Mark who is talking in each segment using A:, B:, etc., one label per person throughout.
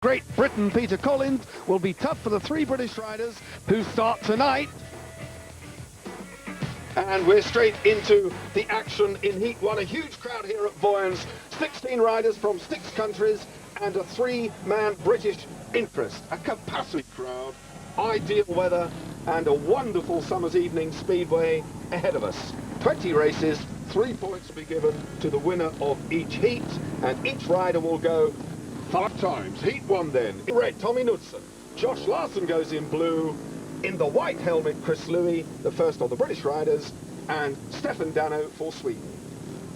A: Great Britain Peter Collins will be tough for the three British riders who start tonight. And we're straight into the action in Heat 1. A huge crowd here at Vojens. 16 riders from 6 countries and a 3-man British interest. A capacity crowd, ideal weather and a wonderful summer's evening Speedway ahead of us. 20 races, 3 points to be given to the winner of each heat, and each rider will go 5 times. Heat 1 then. In red, Tommy Knudsen. Josh Larson goes in blue. In the white helmet, Chris Louis, the first of the British riders, and Stefan Dano for Sweden.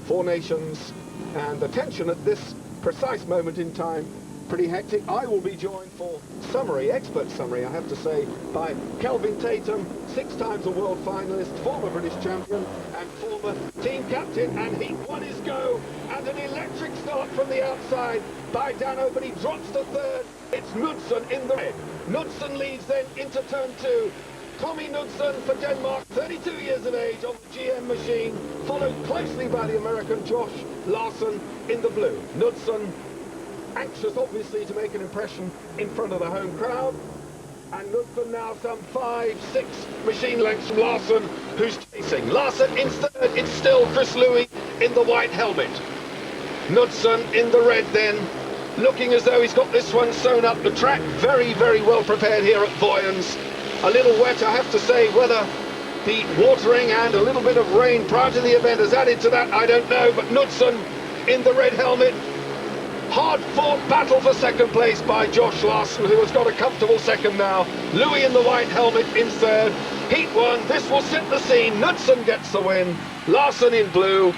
A: 4 nations, and the tension at this precise moment in time, pretty hectic. I will be joined for summary, expert summary, I have to say, by Kelvin Tatum, 6 times a world finalist, former British champion, and former team captain. And Heat 1 is go, and an electric start from the outside by Dano, but he drops to 3rd. It's Knudsen in the red. Knudsen leads then into turn 2. Tommy Knudsen for Denmark, 32 years of age, on the GM machine, followed closely by the American Josh Larson in the blue. Knudsen anxious, obviously, to make an impression in front of the home crowd. And Knudsen now some 5-6 machine lengths from Larson, who's chasing. Larson in 3rd. It's still Chris Louis in the white helmet. Knudsen in the red then, looking as though he's got this one sewn up. The track very, very well prepared here at Vojens. A little wet, I have to say. Whether the watering and a little bit of rain prior to the event has added to that, I don't know. But Knudsen in the red helmet. Hard-fought battle for second place by Josh Larson, who has got a comfortable second now. Louis in the white helmet in 3rd. Heat 1, this will set the scene. Knudsen gets the win. Larson in blue.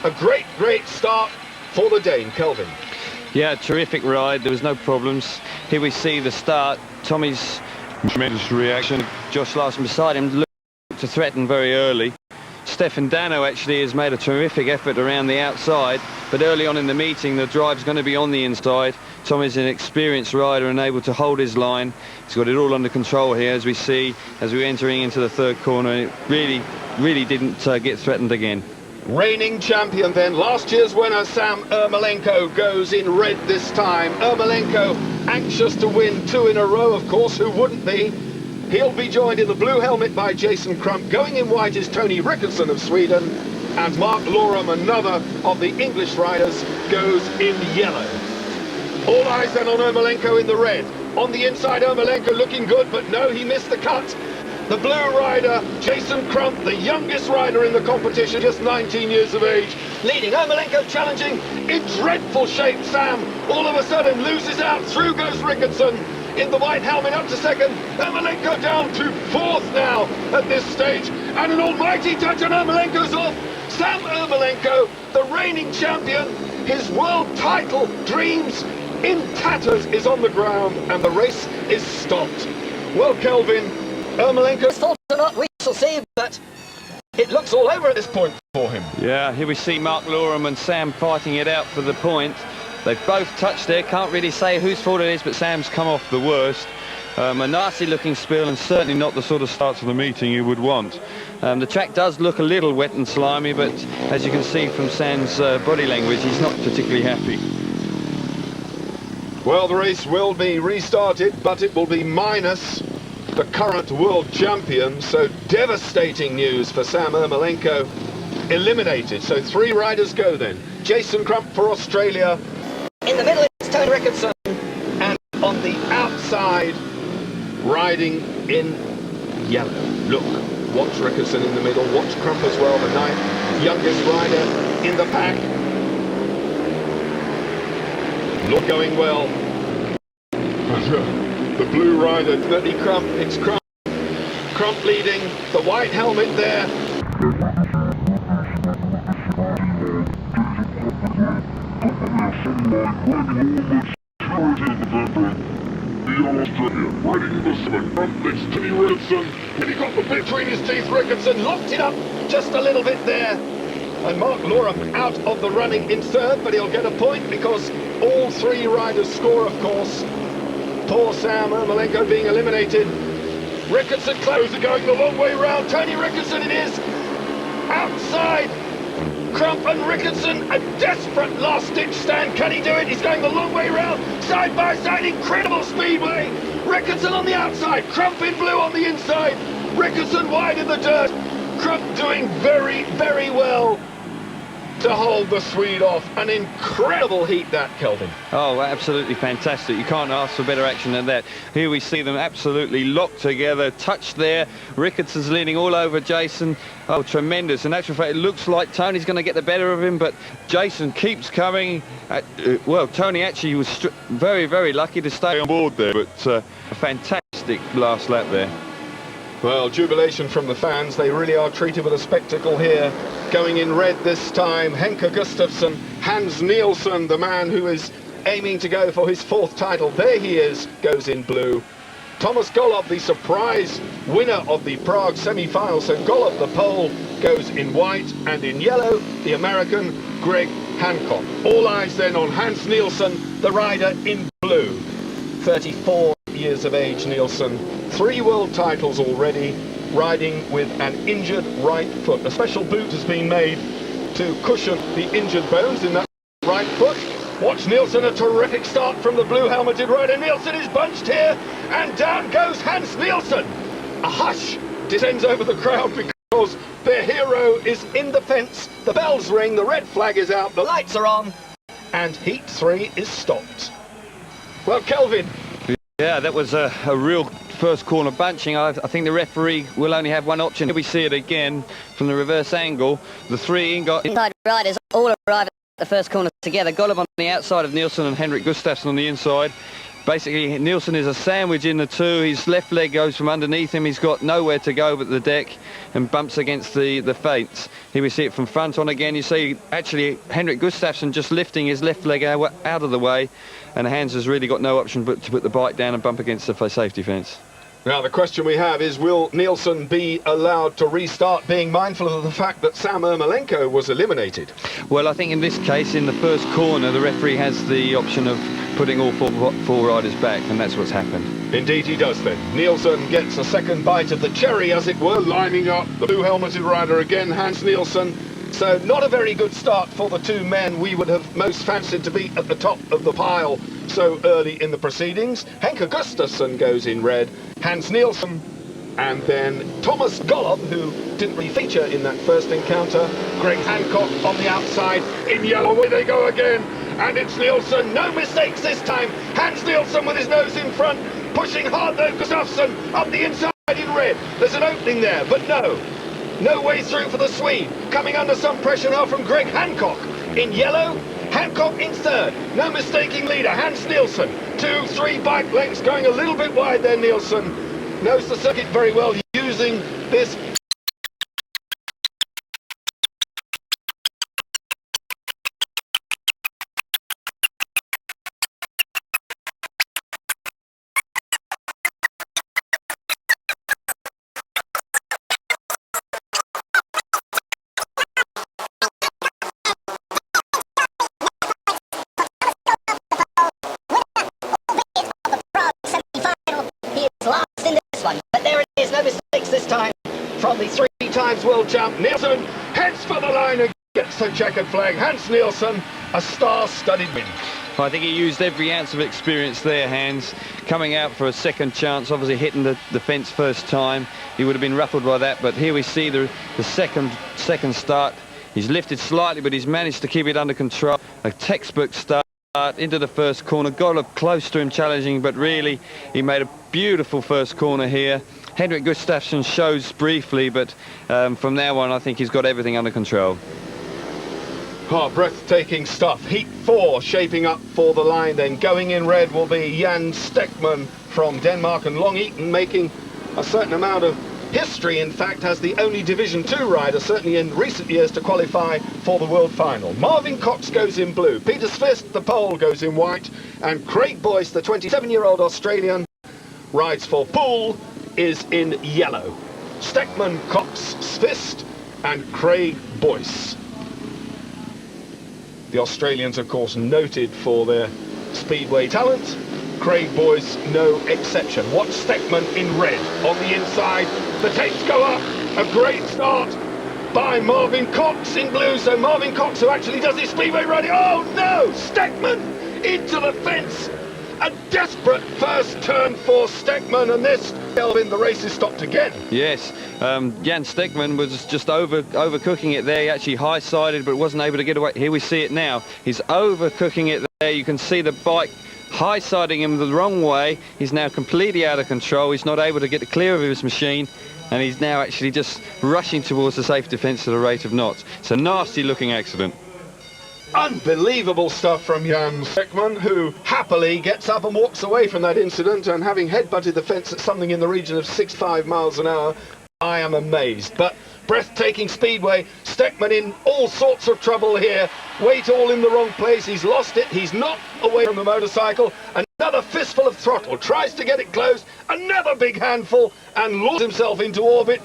A: A great, great start for the Dane. Kelvin.
B: Yeah, terrific ride. There was no problems. Here we see the start. Tommy's tremendous reaction. Josh Larson beside him looked to threaten very early. Stefan Dano actually has made a terrific effort around the outside, but early on in the meeting the drive's going to be on the inside. Tommy's an experienced rider and able to hold his line. He's got it all under control here, as we see, as we're entering into the 3rd corner. It really didn't get threatened again.
A: Reigning champion then, last year's winner Sam Ermolenko goes in red this time. Ermolenko anxious to win 2 in a row, of course, who wouldn't be? He'll be joined in the blue helmet by Jason Crump. Going in white is Tony Rickardson of Sweden, and Mark Loram, another of the English riders, goes in yellow. All eyes then on Ermolenko in the red. On the inside, Ermolenko looking good, but no, he missed the cut. The blue rider, Jason Crump, the youngest rider in the competition, just 19 years of age, leading. Ermolenko challenging in dreadful shape. Sam all of a sudden loses out. Through goes Rickardson in the white helmet up to 2nd. Ermolenko down to 4th now at this stage. And an almighty touch, and Ermolenko's off. Sam Ermolenko, the reigning champion, his world title dreams in tatters, is on the ground, and the race is stopped. Well, Kelvin, Ermolenko's fault or not, we shall see, but it looks all over at this point for him.
B: Yeah, here we see Mark Loram and Sam fighting it out for the point. They've both touched there. Can't really say whose fault it is, but Sam's come off the worst. A nasty looking spill, and certainly not the sort of start to the meeting you would want. The track does look a little wet and slimy, but as you can see from Sam's body language, he's not particularly happy.
A: Well, the race will be restarted, but it will be minus the current world champion, so devastating news for Sam Ermolenko. Eliminated, so 3 riders go then. Jason Crump for Australia. In the middle is Tony Rickardson, and on the outside, riding in yellow. Look, watch Rickardson in the middle, watch Crump as well, the 9th youngest rider in the pack. Not going well. The blue rider, Dirty Crump, it's Crump. Crump leading, the white helmet there. Riding the 7, Crump leads Tony Rickardson, and he got the bit between his teeth. Rickardson locked it up just a little bit there. And Mark Loram out of the running in 3rd, but he'll get a point because all 3 riders score, of course. Poor Sam Ermolenko being eliminated. Rickardson closer going the long way round. Tony Rickardson it is. Outside. Crump and Rickardson, a desperate last-ditch stand. Can he do it? He's going the long way round, side by side, incredible Speedway. Rickardson on the outside, Crump in blue on the inside. Rickardson wide in the dirt. Crump doing very, very well to hold the Swede off. An incredible heat that, Kelvin.
B: Oh, absolutely fantastic. You can't ask for better action than that. Here we see them absolutely locked together, touched there. Rickardson's leaning all over Jason. Oh, tremendous. In actual fact, it looks like Tony's going to get the better of him, but Jason keeps coming. Well, Tony actually was very, very lucky to stay on board there, but a fantastic last lap there.
A: Well, jubilation from the fans. They really are treated with a spectacle here. Going in red this time, Henke Gustafsson. Hans Nielsen, the man who is aiming to go for his 4th title. There he is, goes in blue. Thomas Golob, the surprise winner of the Prague semi-final. So Golob, the Pole, goes in white, and in yellow, the American Greg Hancock. All eyes then on Hans Nielsen, the rider in blue. 34 years of age, Nielsen. 3 world titles already, riding with an injured right foot. A special boot has been made to cushion the injured bones in that right foot. Watch Nielsen, a terrific start from the blue helmeted rider. Nielsen is bunched here, and down goes Hans Nielsen. A hush descends over the crowd because their hero is in the fence. The bells ring, the red flag is out, the lights are on, and heat 3 is stopped. Well, Kelvin.
B: Yeah, that was a real first corner bunching. I think the referee will only have one option. Here we see it again from the reverse angle. The 3 inside riders all arrive at the first corner together. Golob on the outside of Nielsen and Henrik Gustafsson on the inside. Basically, Nielsen is a sandwich in the 2. His left leg goes from underneath him. He's got nowhere to go but the deck and bumps against the fence. Here we see it from front on again. You see, actually, Henrik Gustafsson just lifting his left leg out of the way, and Hans has really got no option but to put the bike down and bump against the safety fence.
A: Now, the question we have is, will Nielsen be allowed to restart, being mindful of the fact that Sam Ermolenko was eliminated?
B: Well, I think in this case, in the first corner, the referee has the option of putting all four riders back, and that's what's happened.
A: Indeed he does then. Nielsen gets a second bite of the cherry, as it were, lining up the blue helmeted rider again, Hans Nielsen. So not a very good start for the 2 men we would have most fancied to be at the top of the pile so early in the proceedings. Henke Gustafsson goes in red, Hans Nielsen, and then Thomas Golob, who didn't really feature in that first encounter. Greg Hancock on the outside in yellow. Away they go again, and it's Nielsen. No mistakes this time. Hans Nielsen with his nose in front, pushing hard though. Gustafsson up the inside in red. There's an opening there, but no way through for the Swede. Coming under some pressure now from Greg Hancock. In yellow, Hancock in 3rd. No mistaking leader, Hans Nielsen. 2, 3 bike lengths, going a little bit wide there, Nielsen. Knows the circuit very well, using this from the 3 times world champ. Nielsen heads for the line and gets the checkered flag. Hans Nielsen, a star-studded win.
B: I think he used every ounce of experience there, Hans, coming out for a second chance, obviously hitting the fence first time. He would have been ruffled by that, but here we see the second start. He's lifted slightly, but he's managed to keep it under control. A textbook start into the first corner. Golob close to him challenging, but really he made a beautiful first corner here. Henrik Gustafsson shows briefly, but from now on I think he's got everything under control.
A: Oh, breathtaking stuff. Heat 4 shaping up for the line then. Going in red will be Jan Stekman from Denmark, and Long Eaton making a certain amount of history, in fact, as the only Division 2 rider, certainly in recent years, to qualify for the World Final. Marvin Cox goes in blue. Peter Svist, the Pole, goes in white. And Craig Boyce, the 27-year-old Australian, rides for Poole, is in yellow. Stekman, Cox, Svist, and Craig Boyce. The Australians, of course, noted for their speedway talent. Craig Boyce, no exception. Watch Stekman in red on the inside. The tapes go up. A great start by Marvin Cox in blue. So Marvin Cox, who actually does his Speedway riding. Oh no! Steckman into the fence. A desperate first turn for Steckman, and this Kelvin, the race is stopped again.
B: Yes, Jan Steckman was just overcooking it there. He actually high-sided but wasn't able to get away. Here we see it now. He's overcooking it there. You can see the bike high-siding him the wrong way. He's now completely out of control. He's not able to get clear of his machine, and he's now actually just rushing towards the safe defence at a rate of knots. It's a nasty-looking accident.
A: Unbelievable stuff from Jan Steckman, who happily gets up and walks away from that incident, and having headbutted the fence at something in the region of 65 miles an hour, I am amazed. But breathtaking Speedway, Steckman in all sorts of trouble here. Weight all in the wrong place, he's lost it, he's not away from the motorcycle. Another fistful of throttle, tries to get it close, another big handful, and lures himself into orbit,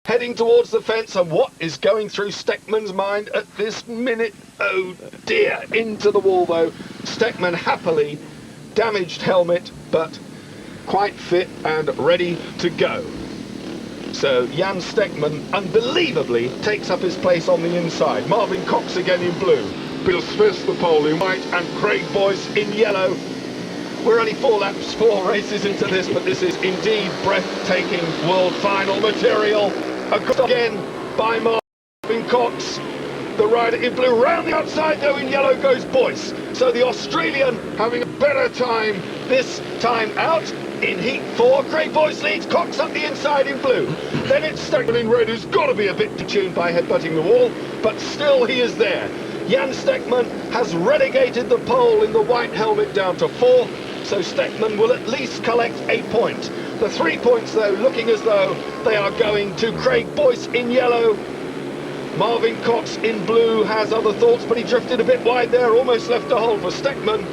A: heading towards the fence. And what is going through Steckman's mind at this minute? Oh dear, into the wall though. Steckman happily, damaged helmet, but quite fit and ready to go. So Jan Steckman unbelievably takes up his place on the inside. Marvin Cox again in blue, Bill Smith the pole in white, and Craig Boyce in yellow. We're only 4 races into this, but this is indeed breathtaking world final material. Again by Marvin Cox, the rider in blue. Round the outside though, in yellow goes Boyce. So the Australian having a better time this time out. In heat 4, Craig Boyce leads, Cox up the inside in blue. Then it's Steckman in red, who's got to be a bit detuned by headbutting the wall, but still he is there. Jan Steckman has relegated the pole in the white helmet down to 4, so Steckman will at least collect a point. The 3 points though, looking as though they are going to Craig Boyce in yellow. Marvin Cox in blue has other thoughts, but he drifted a bit wide there, almost left a hole for Steckman.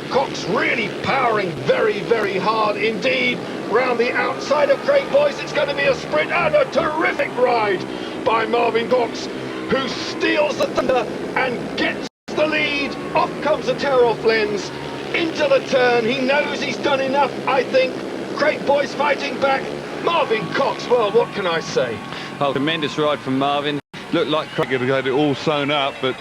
A: Cox really powering very, very hard indeed. Round the outside of Craig Boyce, it's going to be a sprint, and a terrific ride by Marvin Cox, who steals the thunder and gets the lead. Off comes the tear-off lens into the turn. He knows he's done enough, I think. Craig Boyce fighting back. Marvin Cox, well, what can I say?
B: Oh, tremendous ride from Marvin. Looked like Craig had it all sewn up, but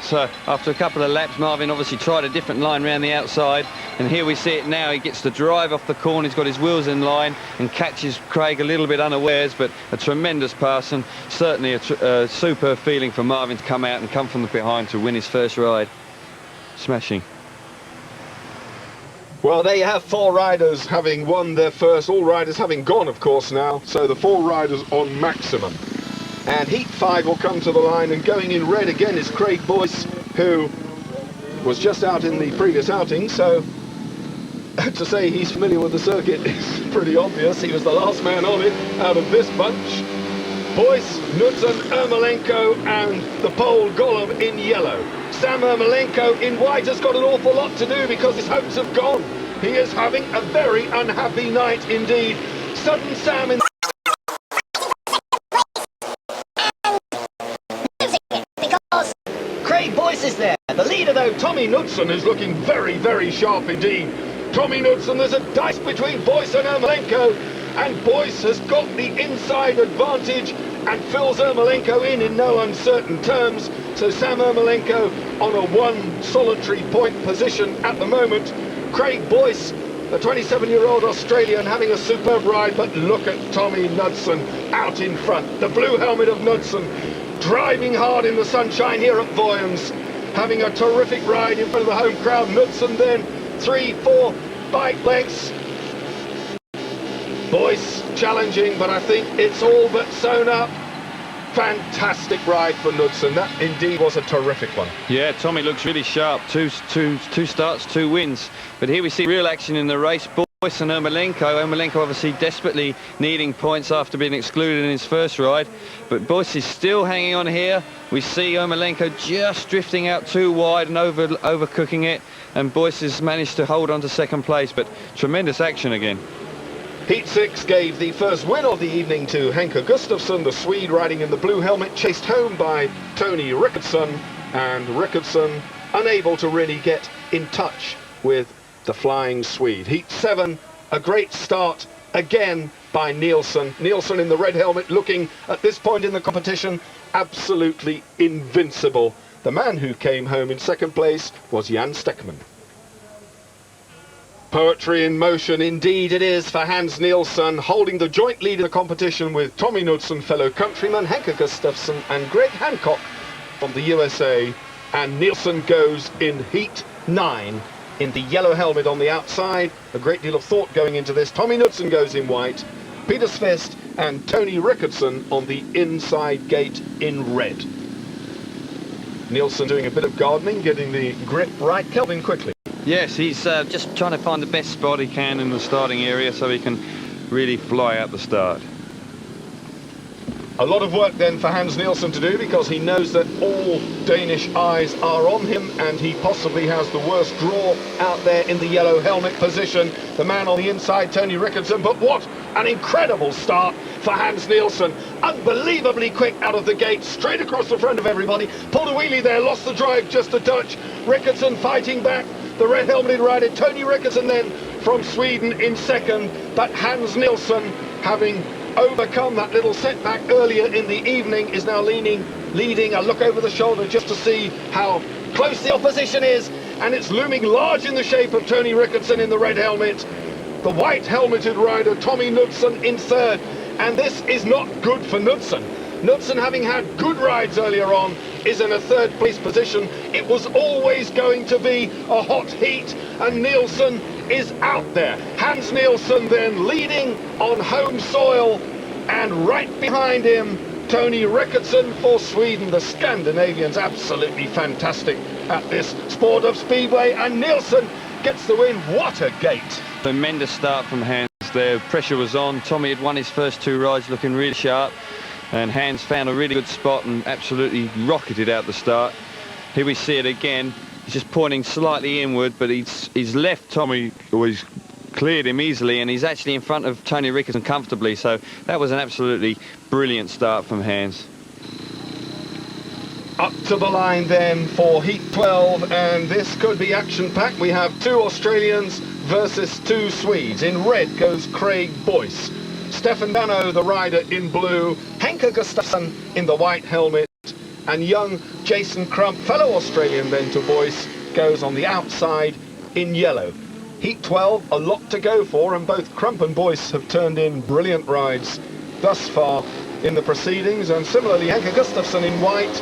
B: after a couple of laps, Marvin obviously tried a different line round the outside, and here we see it now. He gets the drive off the corner, he's got his wheels in line and catches Craig a little bit unawares, but a tremendous pass, and certainly a superb feeling for Marvin to come out and come from the behind to win his first ride. Smashing.
A: Well, there you have 4 riders having won their first, all riders having gone, of course, now, so the 4 riders on maximum. And heat 5 will come to the line, and going in red again is Craig Boyce, who was just out in the previous outing, so to say he's familiar with the circuit is pretty obvious. He was the last man on it out of this bunch. Boyce, Knudsen, Ermolenko, and the Pole Golub in yellow. Sam Ermolenko in white has got an awful lot to do because his hopes have gone. He is having a very unhappy night indeed. Sudden Sam in Craig Boyce is there. The leader though, Tommy Knudsen, is looking very, very sharp indeed. Tommy Knudsen, there's a dice between Boyce and Ermolenko, and Boyce has got the inside advantage and fills Ermolenko in no uncertain terms. So Sam Ermolenko on a 1 solitary point position at the moment. Craig Boyce, the 27-year-old Australian, having a superb ride, but look at Tommy Knudsen out in front. The blue helmet of Knudsen driving hard in the sunshine here at Vojens, having a terrific ride in front of the home crowd. Knudsen then 3-4 bike lengths. Boyce challenging, but I think it's all but sewn up. Fantastic ride for Knudsen. That indeed was a terrific one.
B: Yeah, Tommy looks really sharp. Two starts, 2 wins. But here we see real action in the race. Boyce and Ermolenko. Ermolenko obviously desperately needing points after being excluded in his first ride. But Boyce is still hanging on here. We see Ermolenko just drifting out too wide and overcooking it. And Boyce has managed to hold on to second place. But tremendous action again.
A: Heat 6 gave the first win of the evening to Henke Gustafsson, the Swede riding in the blue helmet, chased home by Tony Rickardsson, and Rickardsson unable to really get in touch with the flying Swede. Heat 7, a great start again by Nielsen. Nielsen in the red helmet looking at this point in the competition absolutely invincible. The man who came home in second place was Jan Steckman. Poetry in motion indeed it is for Hans Nielsen, holding the joint lead in the competition with Tommy Knudsen, fellow countryman Henke Gustafsson and Greg Hancock from the USA. And Nielsen goes in heat 9 in the yellow helmet on the outside. A great deal of thought going into this. Tommy Knudsen goes in white, Peter Svest and Tony Rickardson on the inside gate in red. Nielsen doing a bit of gardening, getting the grip right. Kelvin, quickly.
B: Yes, he's just trying to find the best spot he can in the starting area so he can really fly out the start.
A: A lot of work then for Hans Nielsen to do, because he knows that all Danish eyes are on him and he possibly has the worst draw out there in the yellow helmet position. The man on the inside, Tony Rickardson, but what an incredible start for Hans Nielsen. Unbelievably quick out of the gate, straight across the front of everybody. Pulled a wheelie there, lost the drive just a touch. Rickardson fighting back. The red helmeted rider, Tony Rickardson then from Sweden in second, but Hans Nielsen, having overcome that little setback earlier in the evening, is now leading. A look over the shoulder just to see how close the opposition is, and it's looming large in the shape of Tony Rickardson in the red helmet. The white helmeted rider, Tommy Knudsen, in third, and this is not good for Knudsen. Knudsen, having had good rides earlier on, is in a third place position. It was always going to be a hot heat, and Nielsen is out there. Hans Nielsen then leading on home soil, and right behind him, Tony Rickardson for Sweden. The Scandinavians absolutely fantastic at this sport of speedway, and Nielsen gets the win. What a gate.
B: Tremendous start from Hans there. Pressure was on. Tommy had won his first two rides looking really sharp, and Hans found a really good spot and absolutely rocketed out the start. Here we see it again. He's just pointing slightly inward, but he's left Tommy, or he's cleared him easily, and he's actually in front of Tony Rickardson comfortably. So that was an absolutely brilliant start from Hans.
A: Up to the line then for heat 12, and this could be action-packed. We have two Australians versus two Swedes. In red goes Craig Boyce. Stefan Dano, the rider, in blue. Henke Gustafsson in the white helmet. And young Jason Crump, fellow Australian then to Boyce, goes on the outside in yellow. Heat 12, a lot to go for, and both Crump and Boyce have turned in brilliant rides thus far in the proceedings. And similarly, Henke Gustafsson in white,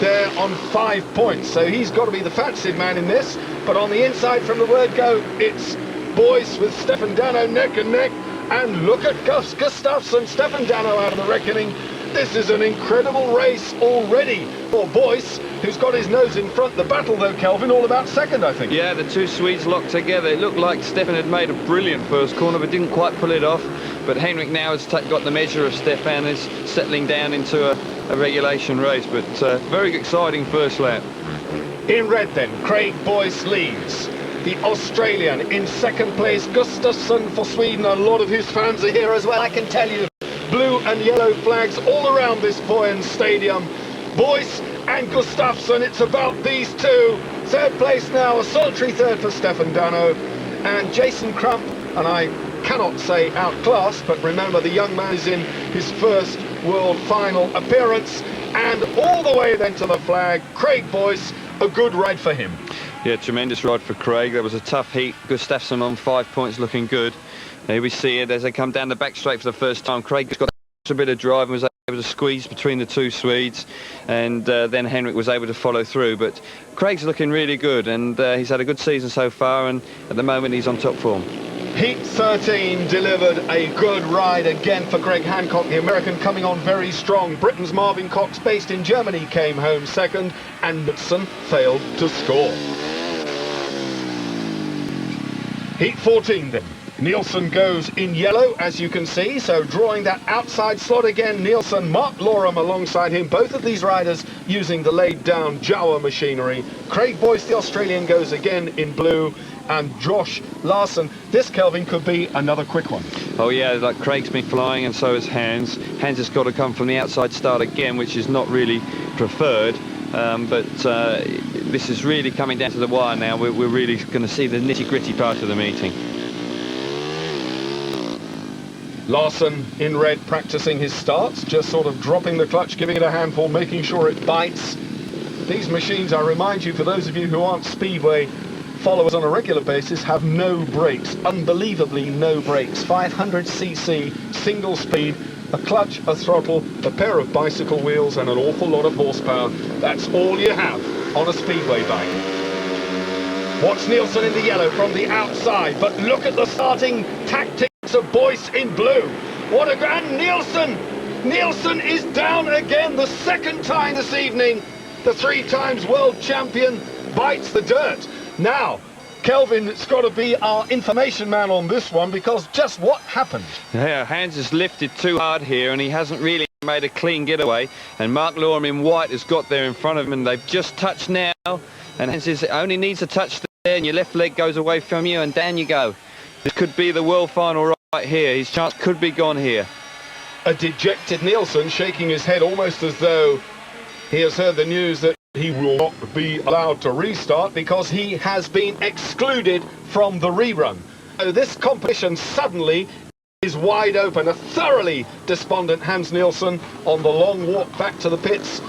A: there on 5 points. So he's got to be the fancied man in this. But on the inside from the word go, it's Boyce with Stefan Dano neck and neck. And look at Gustafsson, Stefan Dano out of the reckoning. This is an incredible race already for Boyce, who's got his nose in front. The battle, though, Kelvin, all about second, I think.
B: Yeah, the two Swedes locked together. It looked like Stefan had made a brilliant first corner, but didn't quite pull it off. But Henrik now has got the measure of Stefan, is settling down into a regulation race. But very exciting first lap.
A: In red, then, Craig Boyce leads. The Australian in second place, Gustafsson for Sweden. A lot of his fans are here as well, I can tell you. Blue and yellow flags all around this Vojens stadium. Boyce and Gustafsson, it's about these two. Third place now, a sultry third for Stefan Dano. And Jason Crump, and I cannot say outclassed, but remember the young man is in his first world final appearance. And all the way then to the flag, Craig Boyce, a good ride for him.
B: Yeah, tremendous ride for Craig. That was a tough heat. Gustafsson on 5 points, looking good. Here we see it as they come down the back straight for the first time. Craig's got a bit of drive and was able to squeeze between the two Swedes, and then Henrik was able to follow through. But Craig's looking really good, and he's had a good season so far, and at the moment he's on top form.
A: Heat 13 delivered a good ride again for Greg Hancock, the American, coming on very strong. Britain's Marvin Cox, based in Germany, came home second, and Knudsen failed to score. Heat 14 then. Nielsen goes in yellow, as you can see, so drawing that outside slot again. Nielsen, Mark Loram alongside him, both of these riders using the laid-down Jawa machinery. Craig Boyce, the Australian, goes again in blue, and Josh Larson. This, Kelvin, could be another quick one.
B: Oh yeah, like Craig's been flying, and so has Hans. Hans has got to come from the outside start again, which is not really preferred. But this is really coming down to the wire now. We're really going to see the nitty-gritty part of the meeting.
A: Larson in red practicing his starts, just sort of dropping the clutch, giving it a handful, making sure it bites. These machines, I remind you, for those of you who aren't Speedway followers on a regular basis, have no brakes, unbelievably no brakes. 500cc, single speed, a clutch, a throttle, a pair of bicycle wheels and an awful lot of horsepower. That's all you have on a Speedway bike. Watch Nielsen in the yellow from the outside, but look at the starting tactics of Boyce in blue. What a grand Nielsen! Nielsen is down again, the second time this evening. The 3 times world champion bites the dirt. Now, Kelvin, it's got to be our information man on this one, because just what happened?
B: Yeah, Hans has lifted too hard here and he hasn't really made a clean getaway, and Mark Lorem in white has got there in front of him and they've just touched now, and Hans only needs a touch there and your left leg goes away from you and down you go. This could be the world final right here. His chance could be gone here.
A: A dejected Nielsen shaking his head almost as though he has heard the news that he will not be allowed to restart because he has been excluded from the rerun. So this competition suddenly is wide open. A thoroughly despondent Hans Nielsen on the long walk back to the pits.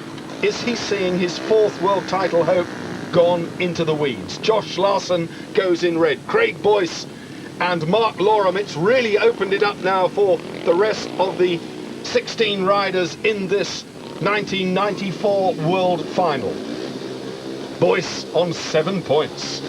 A: Is he seeing his 4th world title hope gone into the weeds? Josh Larson goes in red. Craig Boyce and Mark Lorem. It's really opened it up now for the rest of the 16 riders in this 1994 World Final. Boyce on 7 points.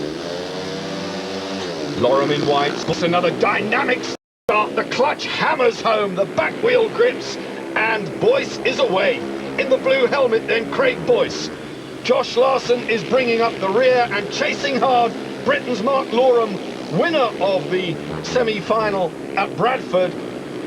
A: Lorem in white. It's another dynamic start. The clutch hammers home. The back wheel grips. And Boyce is away. In the blue helmet then Craig Boyce. Josh Larson is bringing up the rear and chasing hard. Britain's Mark Lorem, winner of the semi-final at Bradford,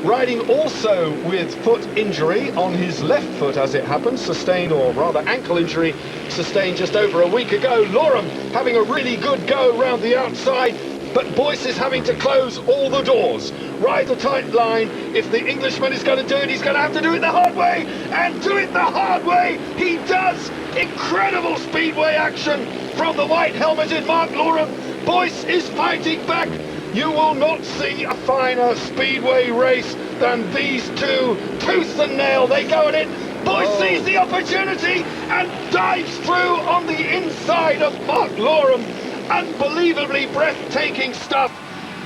A: riding also with foot injury on his left foot as it happens, sustained, or rather ankle injury, sustained just over a week ago. Lorem having a really good go around the outside, but Boyce is having to close all the doors. Ride a tight line. If the Englishman is going to do it, he's going to have to do it the hard way, and do it the hard way he does. Incredible Speedway action from the white helmeted Mark Lorem. Boyce is fighting back. You will not see a finer Speedway race than these two. Tooth and nail, they go at it. Boyce sees the opportunity and dives through on the inside of Mark Lorem. Unbelievably breathtaking stuff.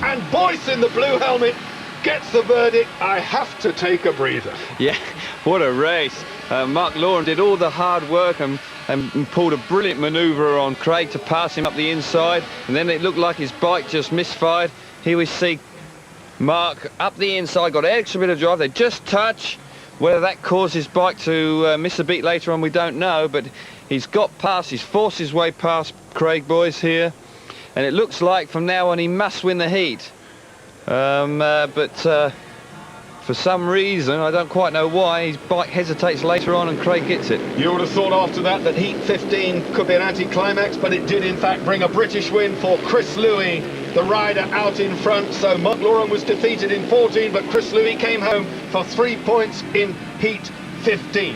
A: And Boyce in the blue helmet gets the verdict. I have to take a breather.
B: Yeah, what a race. Mark Lorem did all the hard work and pulled a brilliant manoeuvre on Craig to pass him up the inside, and then it looked like his bike just misfired. Here we see Mark up the inside, got an extra bit of drive, they just touch. Whether that caused his bike to miss a beat later on, we don't know, but he's got past, he's forced his way past Craig Boyce here, and it looks like from now on he must win the heat. For some reason, I don't quite know why, his bike hesitates later on and Craig gets it.
A: You would have thought after that heat 15 could be an anti-climax, but it did in fact bring a British win for Chris Louis, the rider out in front. So Mark Lorem was defeated in 14, but Chris Louis came home for 3 points in heat 15.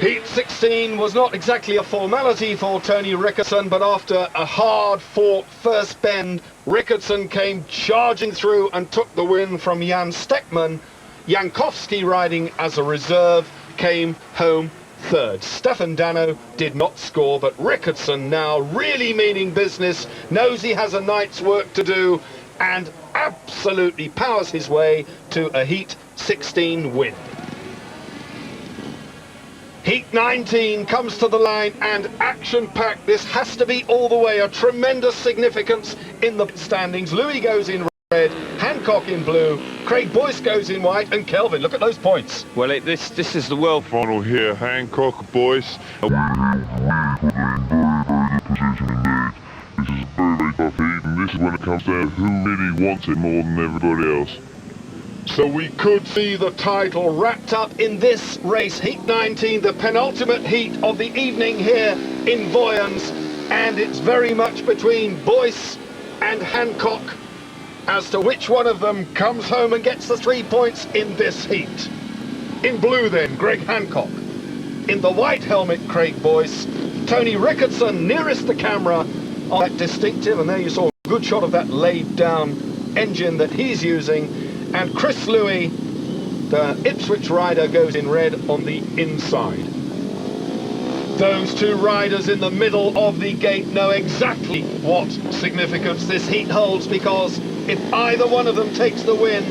A: Heat 16 was not exactly a formality for Tony Rickardson, but after a hard-fought first bend, Rickardson came charging through and took the win from Jan Steckman. Jankowski, riding as a reserve, came home third. Stefan Dano did not score, but Rickardson now really meaning business, knows he has a night's work to do, and absolutely powers his way to a Heat 16 win. Heat 19 comes to the line and action-packed. This has to be all the way. A tremendous significance in the standings. Louis goes in red, Hancock in blue, Craig Boyce goes in white, and Kelvin, look at those points.
B: Well, this is the world
C: final here. Hancock, Boyce. Very, very tough heat, and this is when it comes down to who really wants it more than everybody else.
A: So we could see the title wrapped up in this race, Heat 19, the penultimate heat of the evening here in Vojens, and it's very much between Boyce and Hancock as to which one of them comes home and gets the 3 points in this heat. In blue then, Greg Hancock. In the white helmet, Craig Boyce. Tony Rickardson nearest the camera on that distinctive, and there you saw a good shot of that laid down engine that he's using. and Chris Louis, the Ipswich rider, goes in red on the inside. Those two riders in the middle of the gate know exactly what significance this heat holds, because if either one of them takes the win,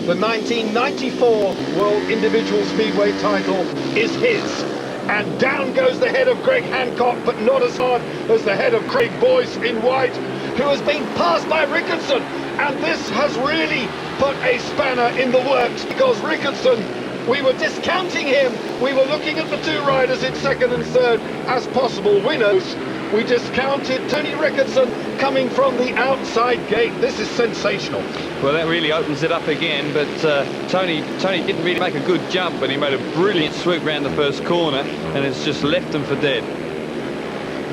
A: the 1994 World Individual Speedway title is his. And down goes the head of Greg Hancock, but not as hard as the head of Craig Boyce in white, who has been passed by Rickardson. And this has really put a spanner in the works, because Rickardson, we were discounting him. We were looking at the two riders in second and third as possible winners. We discounted Tony Rickardson coming from the outside gate. This is sensational.
B: Well, that really opens it up again, but Tony didn't really make a good jump, but he made a brilliant swoop round the first corner, and it's just left them for dead.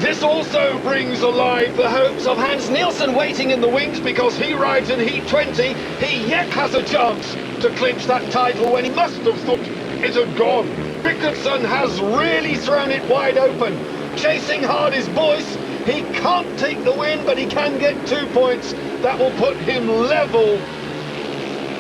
A: This also brings alive the hopes of Hans Nielsen waiting in the wings, because he rides in Heat 20. He yet has a chance to clinch that title when he must have thought it had gone. Rickardson has really thrown it wide open. Chasing hard is Boyce. He can't take the win, but he can get 2 points. That will put him level.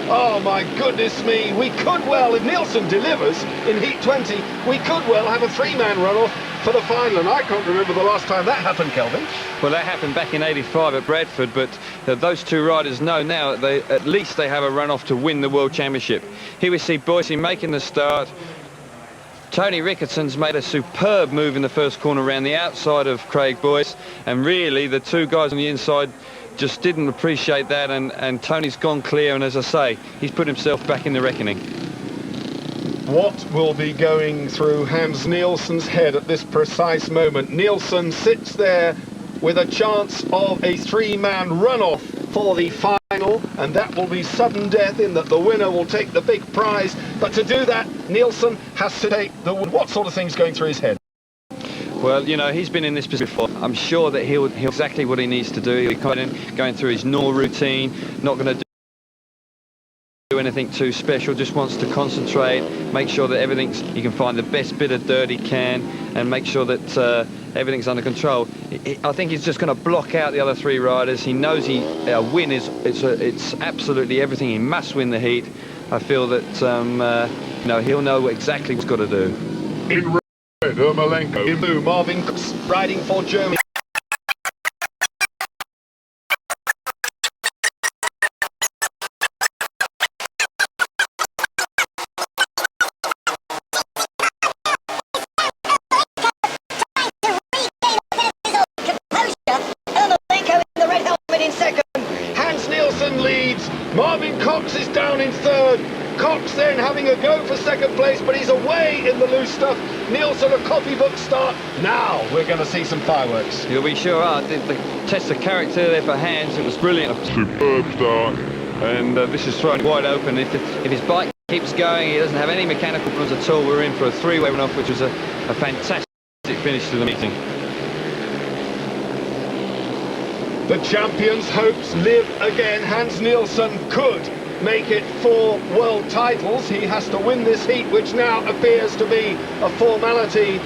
A: Oh my goodness me, we could well, if Nielsen delivers in Heat 20, we could well have a three-man runoff for the final, and I can't remember the last time that happened, Kelvin.
B: Well, that happened back in '85 at Bradford, but those two riders know now that at least they have a runoff to win the World Championship. Here we see Boyce making the start. Tony Rickardson's made a superb move in the first corner around the outside of Craig Boyce, and really the two guys on the inside just didn't appreciate that, and Tony's gone clear, and as I say, he's put himself back in the reckoning.
A: What will be going through Hans Nielsen's head at this precise moment? Nielsen sits there with a chance of a three-man runoff for the final, and that will be sudden death in that the winner will take the big prize. But to do that, Nielsen has to take the... What sort of thing's going through his head?
B: Well, you know, he's been in this position before. I'm sure that he'll exactly what he needs to do. He'll be going through his normal routine, not going to do anything too special, just wants to concentrate, make sure that he can find the best bit of dirt he can, and make sure that everything's under control. I think he's just going to block out the other three riders. He knows a win it's absolutely everything. He must win the heat. I feel that you know, he'll know exactly what he's got to do.
A: In red, Ermolenko. In blue, Marvin Cox riding for Germany. Leads. Marvin Cox is down in third. Cox then having a go for second place, but he's away in the loose stuff. Nielsen a copybook start. Now we're going to see some fireworks.
B: Yeah, we sure are. The test of character there for Hans, it was brilliant.
C: Superb start.
B: And this is thrown wide open. If his bike keeps going, he doesn't have any mechanical problems at all. We're in for a three-way runoff, which was a fantastic finish to the meeting.
A: The champion's hopes live again. Hans Nielsen could make it 4 world titles. He has to win this heat, which now appears to be a formality.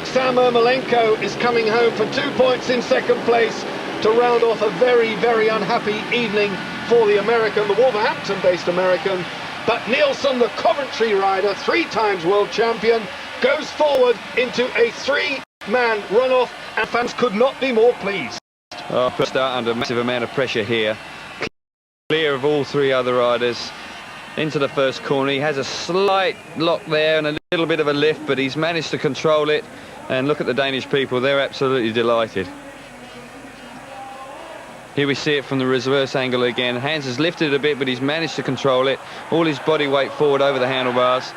A: Sam Ermolenko is coming home for 2 points in second place to round off a very, very unhappy evening for the American, the Wolverhampton-based American. But Nielsen, the Coventry rider, 3 times world champion, goes forward into a 3-man runoff, and fans could not be more pleased.
B: First start under a massive amount of pressure here. Clear of all 3 other riders. Into the first corner. He has a slight lock there and a little bit of a lift, but he's managed to control it. And look at the Danish people. They're absolutely delighted. Here we see it from the reverse angle again. Hans has lifted it a bit, but he's managed to control it. All his body weight forward over the handlebars.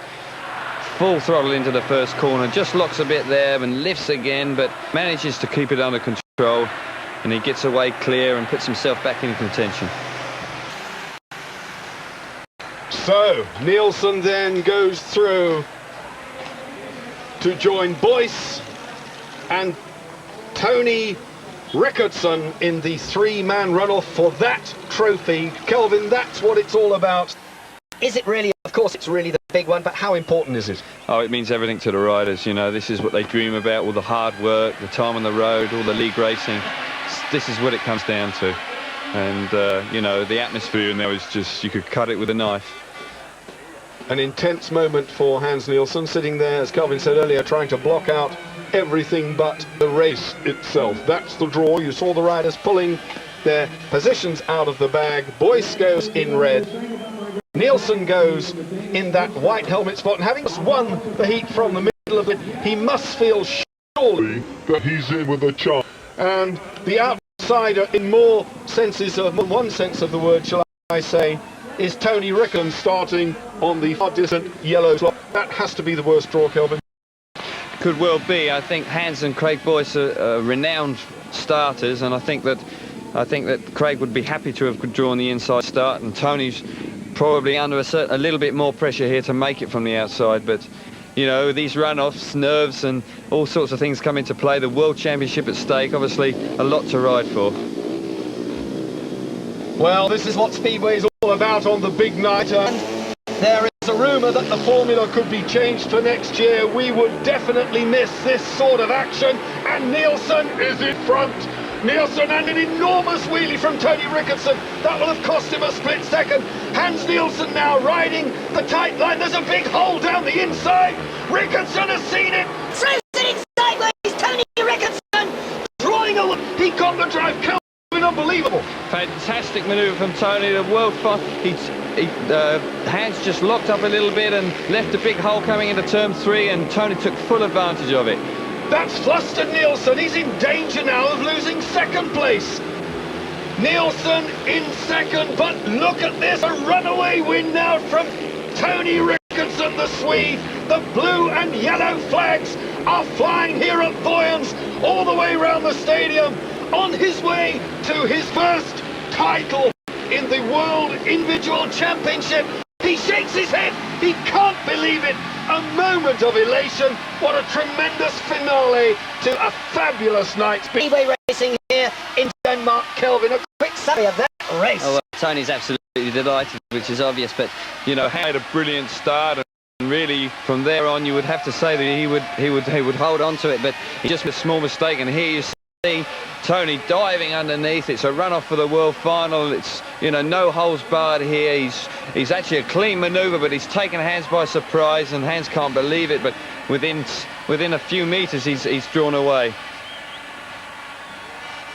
B: Full throttle into the first corner. Just locks a bit there and lifts again, but manages to keep it under control. And he gets away clear and puts himself back in contention.
A: So, Nielsen then goes through to join Boyce and Tony Rickardson in the 3-man runoff for that trophy. Kelvin, that's what it's all about. Is it really? Of course, it's really the big one, but how important is it?
B: Oh, it means everything to the riders. You know, this is what they dream about, all the hard work, the time on the road, all the league racing. This is what it comes down to. And, you know, the atmosphere in there is just, you could cut it with a knife.
A: An intense moment for Hans Nielsen, sitting there, as Kelvin said earlier, trying to block out everything but the race itself. That's the draw. You saw the riders pulling their positions out of the bag. Boyce goes in red. Nielsen goes in that white helmet spot, and having just won the heat from the middle of it, he must feel surely
C: that he's in with a chance.
A: And the outsider, in more senses of one sense of the word, shall I say, is Tony Rickon, starting on the far distant yellow slot. That has to be the worst draw, Kelvin.
B: Could well be. I think Hans and Craig Boyce are renowned starters, and I think that Craig would be happy to have drawn the inside start, and Tony's probably under a little bit more pressure here to make it from the outside. But you know, these runoffs, nerves, and all sorts of things come into play. The World Championship at stake, obviously a lot to ride for.
A: Well, this is what Speedway is all about on the big night, and there is a rumour that the formula could be changed for next year. We would definitely miss this sort of action, and Nielsen is in front. Nielsen, and an enormous wheelie from Tony Rickardson. That will have cost him a split second. Hans Nielsen now riding the tight line. There's a big hole down the inside. Rickardson has seen it.
D: Throws it in sideways. Tony Rickardson
A: Drawing a... He got the drive. Kelvin, unbelievable.
B: Fantastic manoeuvre from Tony. The world Hans just locked up a little bit and left a big hole coming into turn 3, and Tony took full advantage of it.
A: That's flustered Nielsen. He's in danger now of losing second place. Nielsen in second, but look at this, a runaway win now from Tony Rickardson, the Swede. The blue and yellow flags are flying here at Vojens, all the way around the stadium, on his way to his first title in the World Individual Championship. He shakes his head, he can't believe it. A moment of elation. What a tremendous finale to a fabulous night.
D: Speedway racing here in Denmark.
A: Kelvin, a
D: Quick summary of that race.
B: Oh, well, Tony's absolutely delighted, which is obvious, but you know, had a brilliant start, and really from there on you would have to say that he would hold on to it, but he just made a small mistake, and here you see Tony diving underneath. It's a runoff for the world final. It's, you know, no holes barred here. He's actually a clean manoeuvre, but he's taken Hans by surprise, and Hans can't believe it, but within a few meters he's drawn away.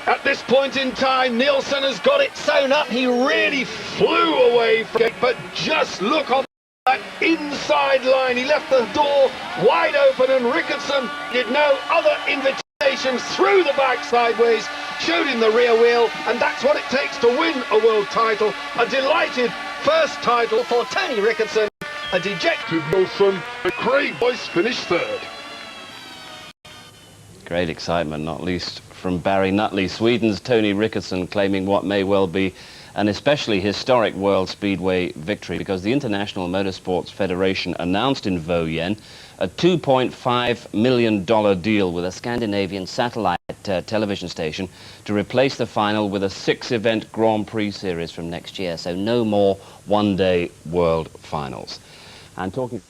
A: At this point in time, Nielsen has got it sewn up. He really flew away from it, but just look on that inside line. He left the door wide open, and Rickardson did no other invitation through the back sideways, showed him the rear wheel, and that's what it takes to win a world title. A delighted first title for Tony Rickardson, a dejected
C: Nielsen, and Craig Boyce finished third.
E: Great excitement, not least from Barry Nutley. Sweden's Tony Rickardson claiming what may well be an especially historic World Speedway victory, because the International Motorsports Federation announced in Vojens a $2.5 million deal with a Scandinavian satellite television station to replace the final with a 6-event Grand Prix series from next year. So no more one-day world finals. And talking